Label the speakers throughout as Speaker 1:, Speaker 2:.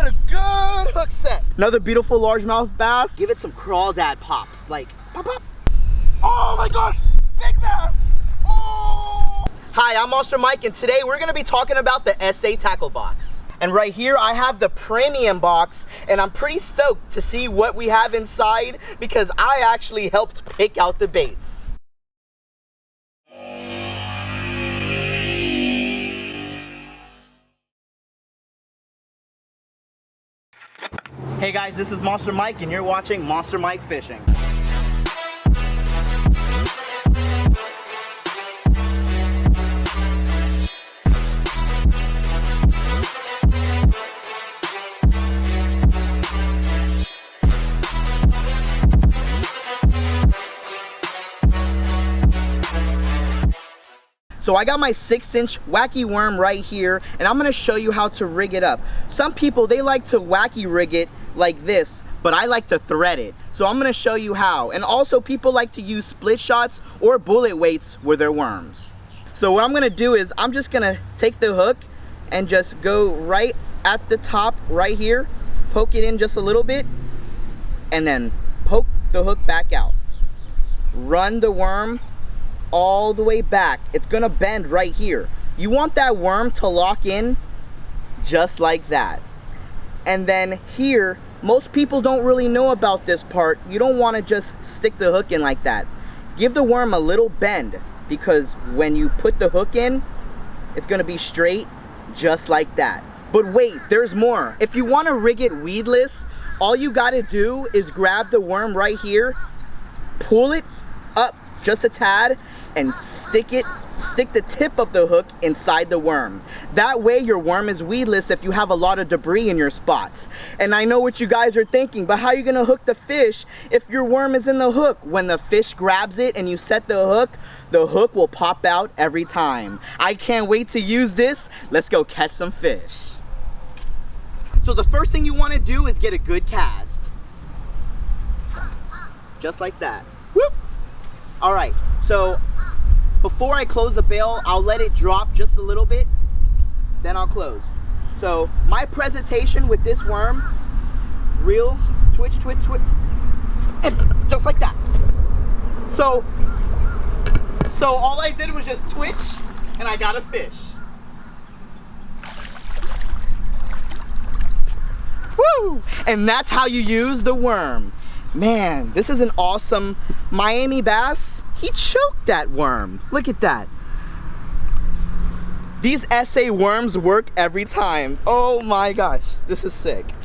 Speaker 1: it a good hook set. Another beautiful largemouth bass. Give it some Crawdad pops, like pop, pop. Oh my gosh, big bass. Oh! Hi, I'm Monster Mike, and today we're gonna be talking about the SA tackle box. And right here I have the premium box, and I'm pretty stoked to see what we have inside because I actually helped pick out the baits. Hey guys, this is Monster Mike and you're watching Monster Mike Fishing. So I got my 6-inch wacky worm right here, and I'm gonna show you how to rig it up. Some people, they like to wacky rig it like this, but I like to thread it. So I'm gonna show you how. And also people like to use split shots or bullet weights with their worms. So what I'm gonna do is I'm just gonna take the hook and just go right at the top right here, poke it in just a little bit, and then poke the hook back out. Run the worm all the way back. It's gonna bend right here. You want that worm to lock in just like that. And then here, most people don't really know about this part. You don't want to just stick the hook in like that. Give the worm a little bend, because when you put the hook in, it's gonna be straight just like that. But wait, there's more. If you want to rig it weedless, all you gotta do is grab the worm right here, pull it up just a tad, and stick the tip of the hook inside the worm. That way your worm is weedless if you have a lot of debris in your spots. And I know what you guys are thinking, but how are you gonna hook the fish if your worm is in the hook? When the fish grabs it and you set the hook will pop out every time. I can't wait to use this. Let's go catch some fish. So the first thing you wanna do is get a good cast. Just like that. Whoop. All right, so before I close the bail, I'll let it drop just a little bit, then I'll close. So my presentation with this worm, reel, twitch, twitch, twitch, and just like that. So all I did was just twitch, and I got a fish. Woo! And that's how you use the worm. Man, this is an awesome Miami bass. He choked that worm. Look at that. These SA worms work every time. Oh my gosh, this is sick.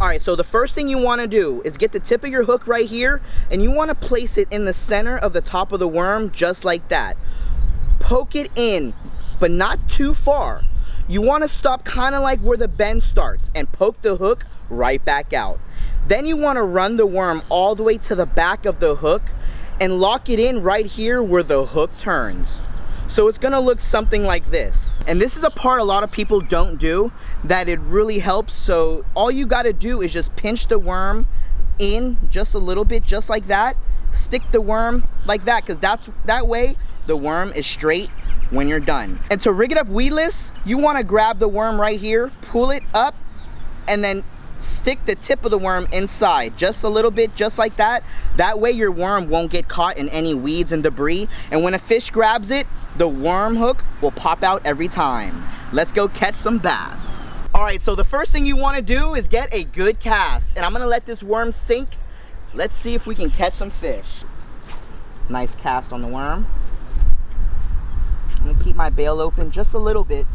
Speaker 1: All right, so the first thing you wanna do is get the tip of your hook right here, and you wanna place it in the center of the top of the worm, just like that. Poke it in, but not too far. You wanna stop kinda like where the bend starts and poke the hook right back out. Then you want to run the worm all the way to the back of the hook and lock it in right here where the hook turns. So it's gonna look something like this. And this is a part a lot of people don't do that it really helps. So all you got to do is just pinch the worm in just a little bit, just like that. Stick the worm like that, because that way the worm is straight when you're done. And to rig it up weedless, you want to grab the worm right here, pull it up, and then stick the tip of the worm inside just a little bit, just like that. That way your worm won't get caught in any weeds and debris, and when a fish grabs it, the worm hook will pop out every time. Let's go catch some bass. All right, so the first thing you want to do is get a good cast, and I'm gonna let this worm sink. Let's see if we can catch some fish. Nice cast on the worm. I'm gonna keep my bail open just a little bit.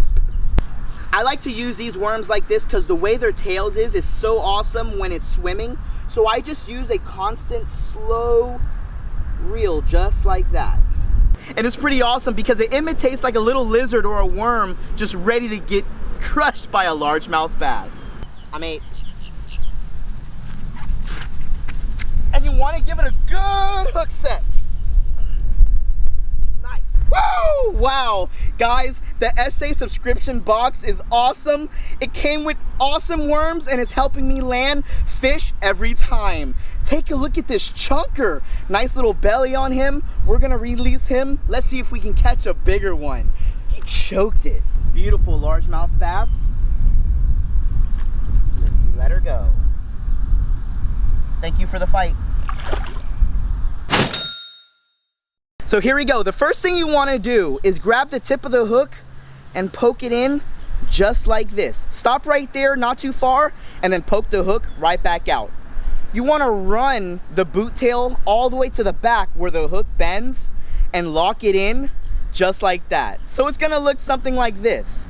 Speaker 1: I like to use these worms like this because the way their tails is so awesome when it's swimming. So I just use a constant slow reel just like that. And it's pretty awesome because it imitates like a little lizard or a worm just ready to get crushed by a largemouth bass. And you want to give it a good hook set. Woo! Wow, guys, the SA subscription box is awesome. It came with awesome worms and it's helping me land fish every time. Take a look at this chunker. Nice little belly on him. We're gonna release him. Let's see if we can catch a bigger one. He choked it. Beautiful largemouth bass. Thank you for the fight. So here we go. The first thing you want to do is grab the tip of the hook and poke it in just like this. Stop right there, not too far, and then poke the hook right back out. You want to run the boot tail all the way to the back where the hook bends and lock it in just like that. So it's gonna look something like this.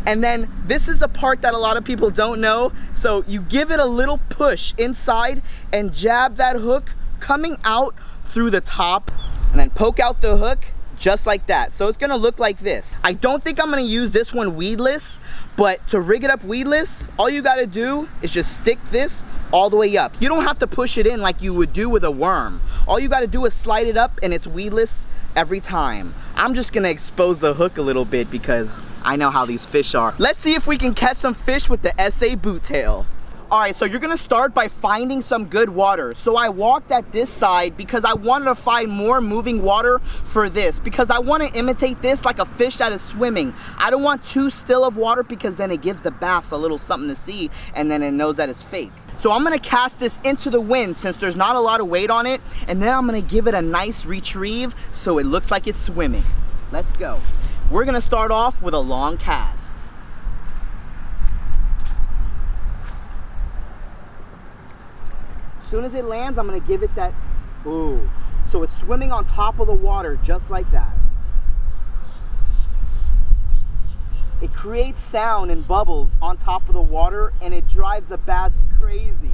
Speaker 1: And then this is the part that a lot of people don't know. So you give it a little push inside and jab that hook coming out through the top, and then poke out the hook just like that. So it's gonna look like this. I don't think I'm gonna use this one weedless, but to rig it up weedless, all you gotta do is just stick this all the way up. You don't have to push it in like you would do with a worm. All you gotta do is slide it up and it's weedless every time. I'm just gonna expose the hook a little bit because I know how these fish are. Let's see if we can catch some fish with the SA boot tail. All right, so you're gonna start by finding some good water. So I walked at this side because I wanted to find more moving water for this, because I want to imitate this like a fish that is swimming. I don't want too still of water because then it gives the bass a little something to see and then it knows that it's fake. So I'm gonna cast this into the wind since there's not a lot of weight on it, and then I'm gonna give it a nice retrieve so it looks like it's swimming. Let's go. We're gonna start off with a long cast. As soon as it lands, I'm gonna give it that, ooh. So it's swimming on top of the water, just like that. It creates sound and bubbles on top of the water, and it drives the bass crazy.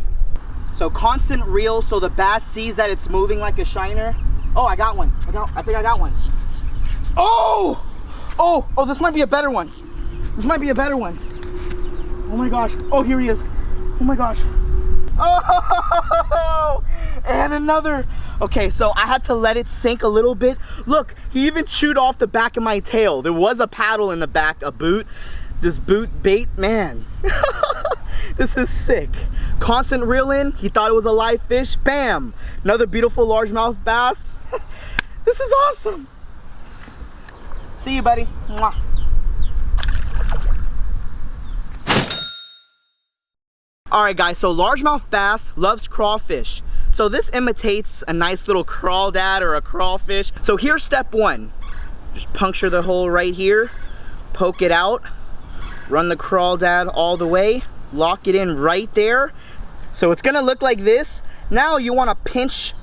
Speaker 1: So constant reel, so the bass sees that it's moving like a shiner. Oh, I got one. I think I got one. Oh! Oh, this might be a better one. This might be a better one. Oh my gosh. Oh, here he is. Oh my gosh. Oh, and another. Okay, so I had to let it sink a little bit. Look, he even chewed off the back of my tail. There was a paddle in the back, a boot. This boot bait, man. This is sick. Constant reel in, he thought it was a live fish. Bam, another beautiful largemouth bass. This is awesome. See you, buddy. Mwah. All right, guys, so largemouth bass loves crawfish. So this imitates a nice little crawdad or a crawfish. So here's step one. Just puncture the hole right here, poke it out, run the crawdad all the way, lock it in right there. So it's gonna look like this. Now you wanna pinch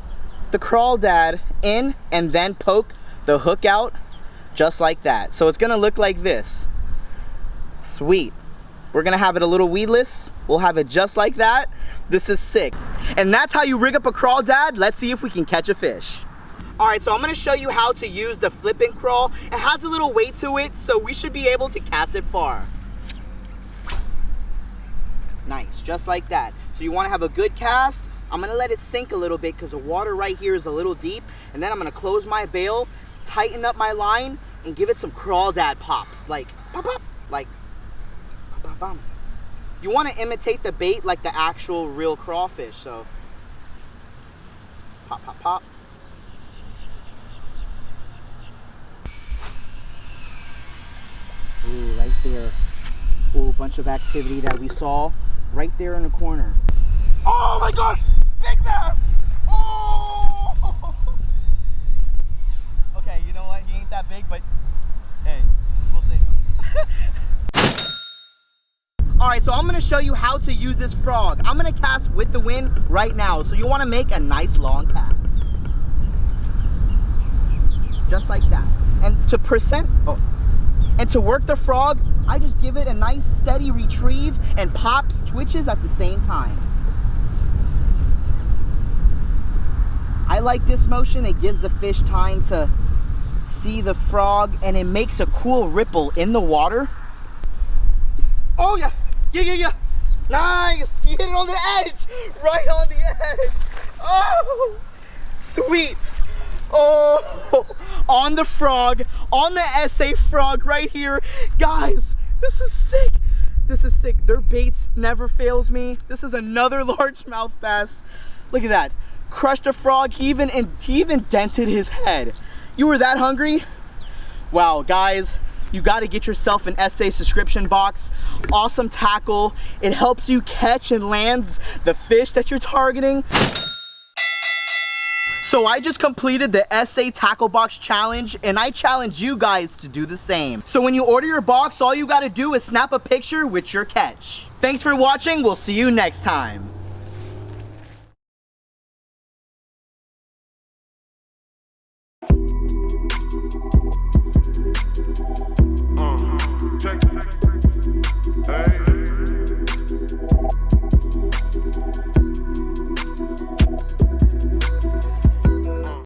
Speaker 1: the crawdad in and then poke the hook out just like that. So it's gonna look like this. Sweet. We're gonna have it a little weedless. We'll have it just like that. This is sick. And that's how you rig up a crawdad. Let's see if we can catch a fish. All right, so I'm gonna show you how to use the flip and crawl. It has a little weight to it, so we should be able to cast it far. Nice, just like that. So you wanna have a good cast. I'm gonna let it sink a little bit because the water right here is a little deep. And then I'm gonna close my bail, tighten up my line, and give it some crawdad pops. Like, pop, pop, like, bum. You want to imitate the bait like the actual real crawfish, so pop, pop, pop. Ooh, right there. Ooh, bunch of activity that we saw right there in the corner. Oh my gosh, big bass! Oh! Okay, you know what? He ain't that big, but hey, we'll take him. All right, so I'm gonna show you how to use this frog. I'm gonna cast with the wind right now. So you wanna make a nice long cast. Just like that. And to work the frog, I just give it a nice steady retrieve and pops, twitches at the same time. I like this motion. It gives the fish time to see the frog and it makes a cool ripple in the water. Oh yeah. Yeah. Nice. You hit it on the edge. Right on the edge. Oh, sweet. Oh, on the frog, on the SA frog right here. Guys, this is sick. This is sick. Their baits never fails me. This is another largemouth bass. Look at that. Crushed a frog. He even dented his head. You were that hungry? Wow, guys. You got to get yourself an SA subscription box. Awesome tackle. It helps you catch and lands the fish that you're targeting. So I just completed the SA Tackle Box Challenge, and I challenge you guys to do the same. So when you order your box, all you gotta do is snap a picture with your catch. Thanks for watching, we'll see you next time.